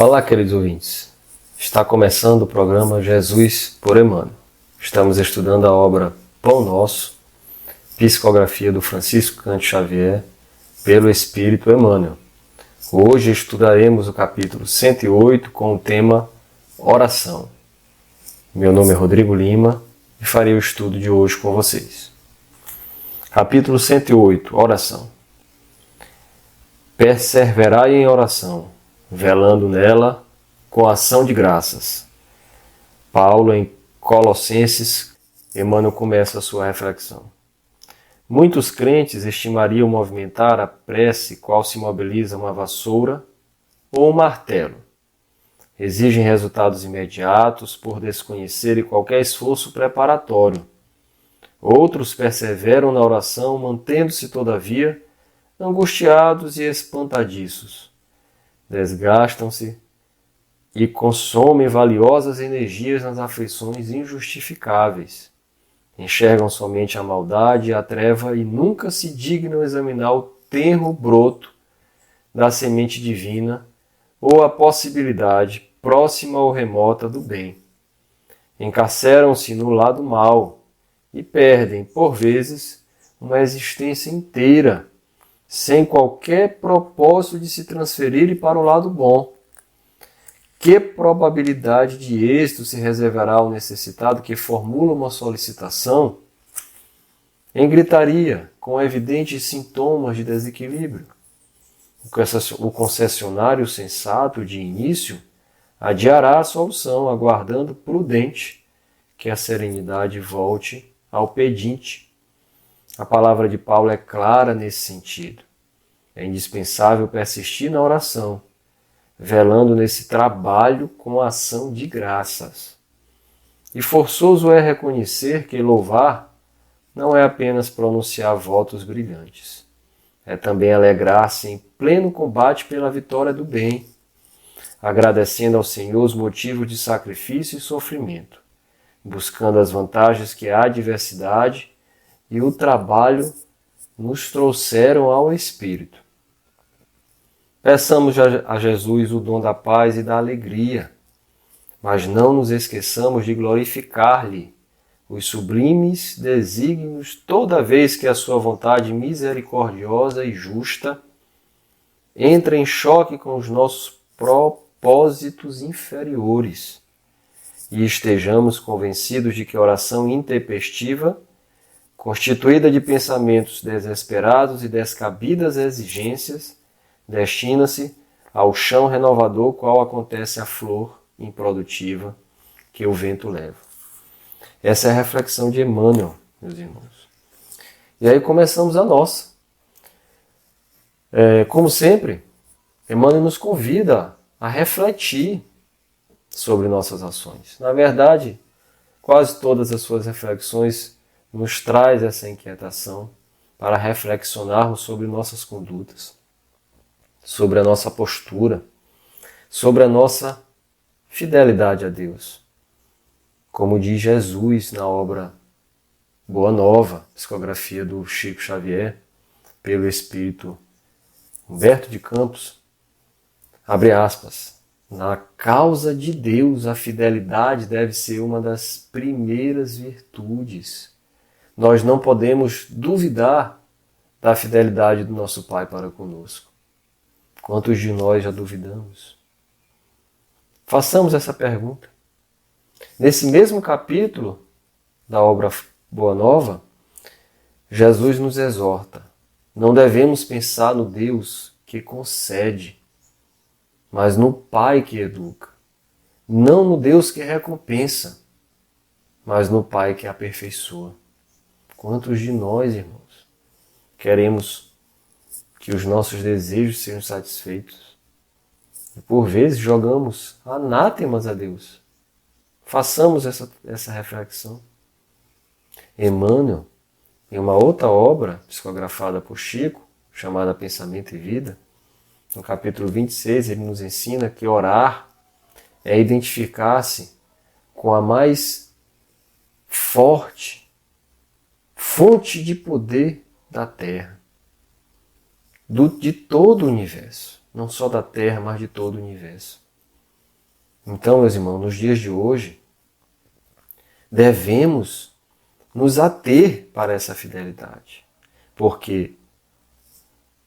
Olá, queridos ouvintes. Está começando o programa Jesus por Emmanuel. Estamos estudando a obra Pão Nosso, psicografia do Francisco Cândido Xavier, pelo Espírito Emmanuel. Hoje estudaremos o capítulo 108 com o tema Oração. Meu nome é Rodrigo Lima e farei o estudo de hoje com vocês. Capítulo 108, Oração. Perseverai em oração, velando nela com ação de graças. Paulo em Colossenses, Emmanuel começa a sua reflexão. Muitos crentes estimariam movimentar a prece qual se mobiliza uma vassoura ou um martelo. Exigem resultados imediatos por desconhecerem qualquer esforço preparatório. Outros perseveram na oração, mantendo-se, todavia, angustiados e espantadiços. Desgastam-se e consomem valiosas energias nas aflições injustificáveis. Enxergam somente a maldade e a treva e nunca se dignam examinar o tenro broto da semente divina ou a possibilidade, próxima ou remota, do bem. Encarceram-se no lado mau e perdem, por vezes, uma existência inteira, sem qualquer propósito de se transferirem para o lado bom. Que probabilidade de êxito se reservará ao necessitado que formula uma solicitação em gritaria, com evidentes sintomas de desequilíbrio? O concessionário sensato, de início, adiará a solução, aguardando prudente que a serenidade volte ao pedinte. A palavra de Paulo é clara nesse sentido. É indispensável persistir na oração, velando nesse trabalho com a ação de graças. E forçoso é reconhecer que louvar não é apenas pronunciar votos brilhantes. É também alegrar-se em pleno combate pela vitória do bem, agradecendo ao Senhor os motivos de sacrifício e sofrimento, buscando as vantagens que a adversidade e o trabalho nos trouxeram ao Espírito. Peçamos a Jesus o dom da paz e da alegria, mas não nos esqueçamos de glorificar-lhe os sublimes desígnios toda vez que a sua vontade misericordiosa e justa entra em choque com os nossos propósitos inferiores e estejamos convencidos de que a oração intempestiva, constituída de pensamentos desesperados e descabidas exigências, destina-se ao chão renovador qual acontece a flor improdutiva que o vento leva. Essa é a reflexão de Emmanuel, meus irmãos. E aí começamos a nossa. Como sempre, Emmanuel nos convida a refletir sobre nossas ações. Na verdade, quase todas as suas reflexões nos traz essa inquietação para reflexionarmos sobre nossas condutas, sobre a nossa postura, sobre a nossa fidelidade a Deus. Como diz Jesus na obra Boa Nova, psicografia do Chico Xavier, pelo Espírito Humberto de Campos, abre aspas, na causa de Deus a fidelidade deve ser uma das primeiras virtudes. Nós não podemos duvidar da fidelidade do nosso Pai para conosco. Quantos de nós já duvidamos? Façamos essa pergunta. Nesse mesmo capítulo da obra Boa Nova, Jesus nos exorta. Não devemos pensar no Deus que concede, mas no Pai que educa. Não no Deus que recompensa, mas no Pai que aperfeiçoa. Quantos de nós, irmãos, queremos que os nossos desejos sejam satisfeitos? E por vezes jogamos anátemas a Deus. Façamos essa reflexão. Emmanuel, em uma outra obra psicografada por Chico, chamada Pensamento e Vida, no capítulo 26, ele nos ensina que orar é identificar-se com a mais forte fonte de poder da Terra, de todo o universo, não só da Terra, mas de todo o universo. Então, meus irmãos, nos dias de hoje, devemos nos ater para essa fidelidade. Porque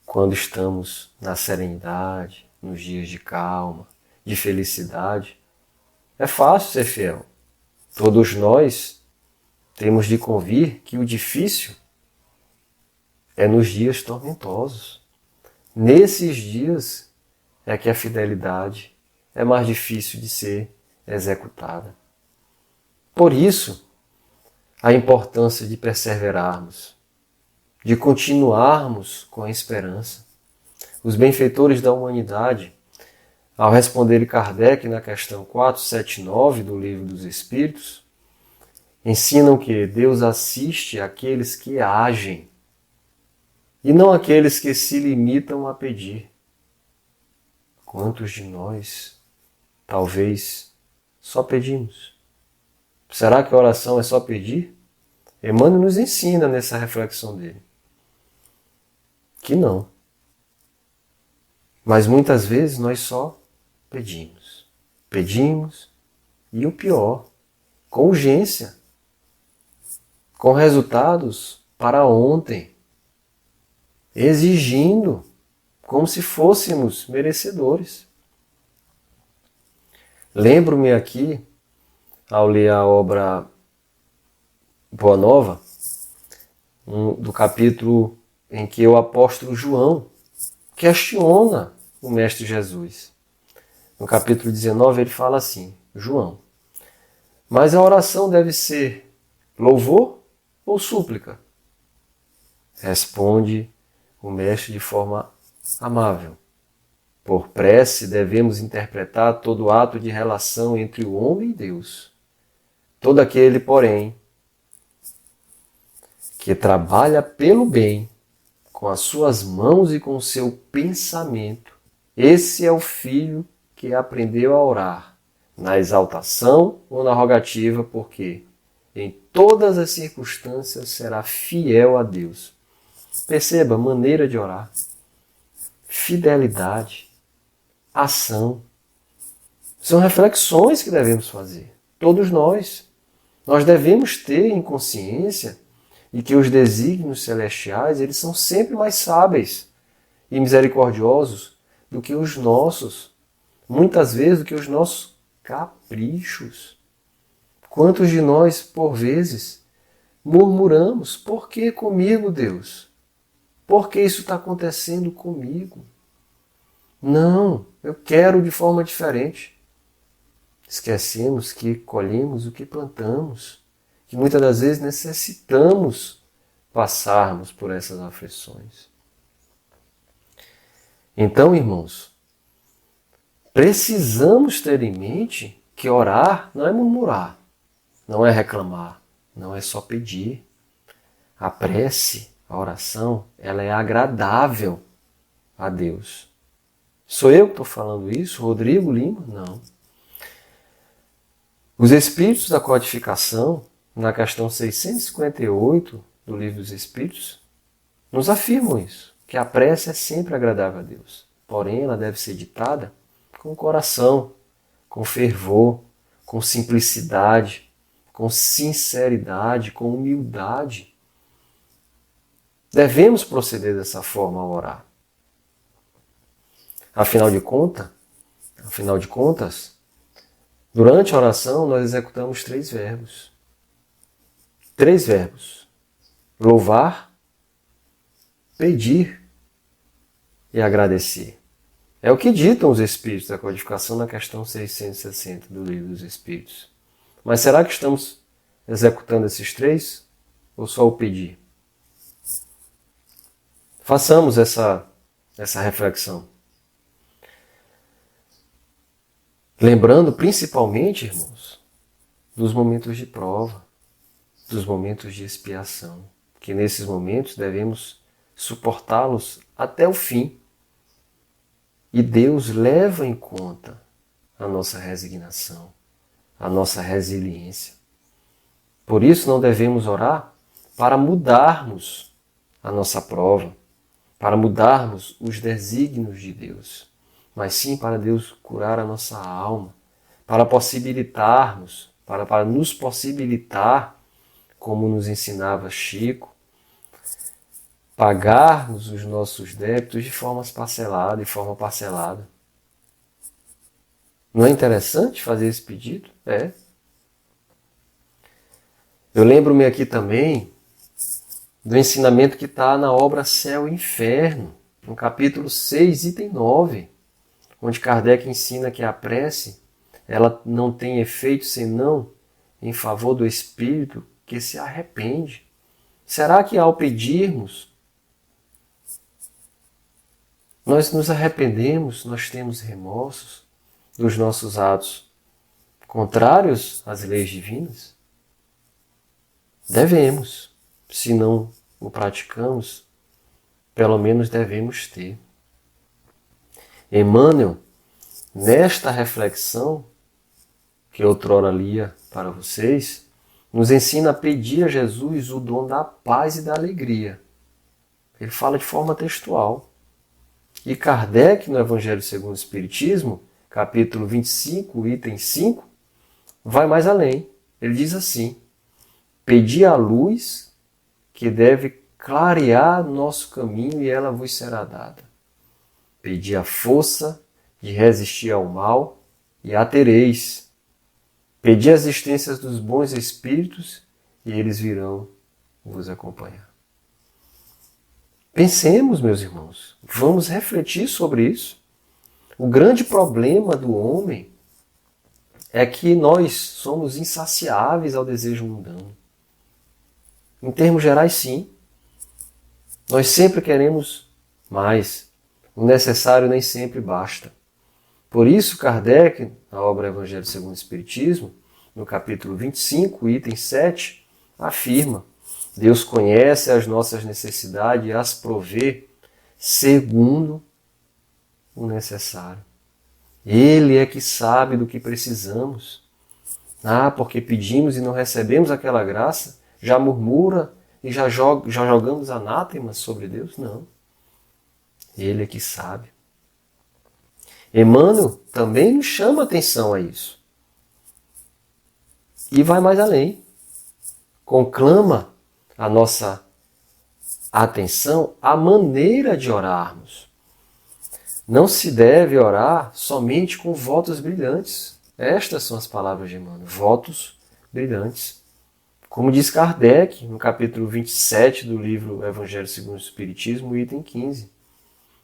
quando estamos na serenidade, nos dias de calma, de felicidade, é fácil ser fiel. Todos nós temos de convir que o difícil é nos dias tormentosos. Nesses dias é que a fidelidade é mais difícil de ser executada. Por isso, a importância de perseverarmos, de continuarmos com a esperança. Os benfeitores da humanidade, ao responderem Kardec na questão 479 do Livro dos Espíritos, ensinam que Deus assiste àqueles que agem e não àqueles que se limitam a pedir. Quantos de nós, talvez, só pedimos? Será que a oração é só pedir? Emmanuel nos ensina nessa reflexão dele que não. Mas muitas vezes nós só pedimos. Pedimos e o pior, com urgência, com resultados para ontem, exigindo como se fôssemos merecedores. Lembro-me aqui, ao ler a obra Boa Nova, do capítulo em que o apóstolo João questiona o Mestre Jesus. No capítulo 19 ele fala assim: João, mas a oração deve ser louvor ou súplica? Responde o Mestre de forma amável: por prece devemos interpretar todo ato de relação entre o homem e Deus. Todo aquele, porém, que trabalha pelo bem, com as suas mãos e com o seu pensamento, esse é o filho que aprendeu a orar, na exaltação ou na rogativa, porque em todas as circunstâncias será fiel a Deus. Perceba a maneira de orar. Fidelidade, ação. São reflexões que devemos fazer. Todos nós. Nós devemos ter em consciência e que os desígnios celestiais, eles são sempre mais sábeis e misericordiosos do que os nossos, muitas vezes do que os nossos caprichos. Quantos de nós, por vezes, murmuramos: por que comigo, Deus? Por que isso está acontecendo comigo? Não, eu quero de forma diferente. Esquecemos que colhemos o que plantamos, que muitas das vezes necessitamos passarmos por essas aflições. Então, irmãos, precisamos ter em mente que orar não é murmurar, não é reclamar, não é só pedir. A prece, a oração, ela é agradável a Deus. Sou eu que estou falando isso? Rodrigo Lima? Não. Os Espíritos da Codificação, na questão 658 do Livro dos Espíritos, nos afirmam isso, que a prece é sempre agradável a Deus. Porém, ela deve ser ditada com coração, com fervor, com simplicidade, com sinceridade, com humildade. Devemos proceder dessa forma ao orar. Afinal de contas, durante a oração nós executamos três verbos. Três verbos: louvar, pedir e agradecer. É o que ditam os Espíritos da Codificação na questão 660 do Livro dos Espíritos. Mas será que estamos executando esses três ou só o pedir? Façamos essa reflexão. Lembrando principalmente, irmãos, dos momentos de prova, dos momentos de expiação, que nesses momentos devemos suportá-los até o fim. E Deus leva em conta a nossa resignação, a nossa resiliência. Por isso não devemos orar para mudarmos a nossa prova, para mudarmos os desígnios de Deus, mas sim para Deus curar a nossa alma, para possibilitarmos, para nos possibilitar, como nos ensinava Chico, pagarmos os nossos débitos de forma parcelada. Não é interessante fazer esse pedido? É. Eu lembro-me aqui também do ensinamento que está na obra Céu e Inferno, no capítulo 6, item 9, onde Kardec ensina que a prece ela não tem efeito senão em favor do espírito que se arrepende. Será que ao pedirmos, nós nos arrependemos, nós temos remorsos dos nossos atos contrários às leis divinas? Devemos. Se não o praticamos, pelo menos devemos ter. Emmanuel, nesta reflexão que outrora lia para vocês, nos ensina a pedir a Jesus o dom da paz e da alegria. Ele fala de forma textual. E Kardec, no Evangelho segundo o Espiritismo, capítulo 25, item 5, vai mais além. Ele diz assim: pedi a luz que deve clarear nosso caminho e ela vos será dada. Pedi a força de resistir ao mal e a tereis. Pedi as existências dos bons espíritos e eles virão vos acompanhar. Pensemos, meus irmãos, vamos refletir sobre isso. O grande problema do homem é que nós somos insaciáveis ao desejo mundano. Em termos gerais, sim. Nós sempre queremos mais. O necessário nem sempre basta. Por isso, Kardec, na obra Evangelho segundo o Espiritismo, no capítulo 25, item 7, afirma: Deus conhece as nossas necessidades e as provê segundo o necessário. Ele é que sabe do que precisamos. Porque pedimos e não recebemos aquela graça, já murmura e já jogamos anátemas sobre Deus? Não. Ele é que sabe. Emmanuel também nos chama a atenção a isso. E vai mais além. Conclama a nossa atenção à maneira de orarmos. Não se deve orar somente com votos brilhantes. Estas são as palavras de Emmanuel. Votos brilhantes. Como diz Kardec, no capítulo 27 do livro Evangelho segundo o Espiritismo, item 15.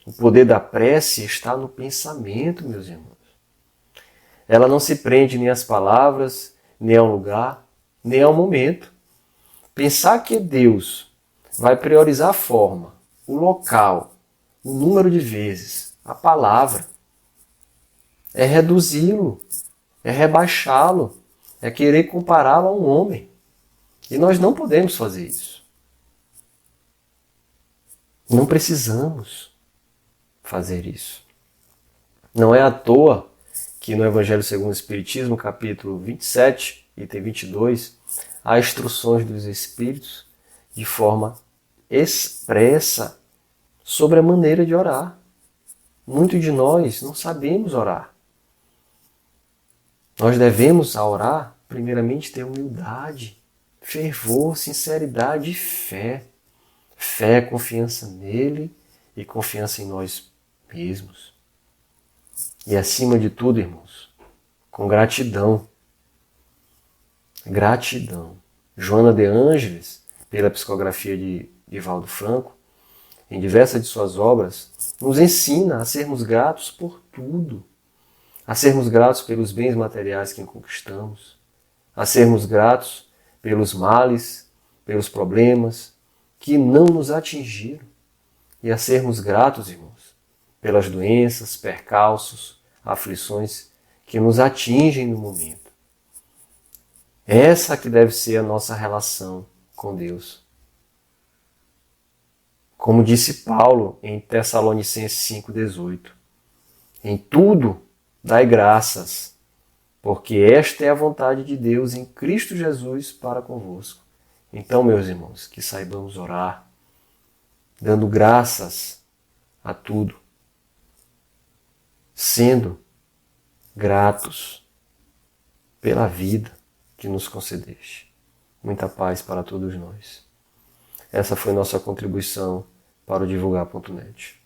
O poder da prece está no pensamento, meus irmãos. Ela não se prende nem às palavras, nem ao lugar, nem ao momento. Pensar que Deus vai priorizar a forma, o local, o número de vezes, a palavra, é reduzi-lo, é rebaixá-lo, é querer compará-lo a um homem. E nós não podemos fazer isso. Não precisamos fazer isso. Não é à toa que no Evangelho segundo o Espiritismo, capítulo 27, item 22, há instruções dos Espíritos de forma expressa sobre a maneira de orar. Muitos de nós não sabemos orar. Nós devemos, ao orar, primeiramente ter humildade, fervor, sinceridade e fé. Fé, confiança nele e confiança em nós mesmos. E acima de tudo, irmãos, com gratidão. Gratidão. Joana de Ângeles, pela psicografia de Divaldo Franco, em diversas de suas obras, nos ensina a sermos gratos por tudo. A sermos gratos pelos bens materiais que conquistamos. A sermos gratos pelos males, pelos problemas que não nos atingiram. E a sermos gratos, irmãos, pelas doenças, percalços, aflições que nos atingem no momento. Essa que deve ser a nossa relação com Deus. Como disse Paulo em Tessalonicenses 5,18. Em tudo dai graças, porque esta é a vontade de Deus em Cristo Jesus para convosco. Então, meus irmãos, que saibamos orar, dando graças a tudo, sendo gratos pela vida que nos concedeste. Muita paz para todos nós. Essa foi nossa contribuição para o divulgar.net.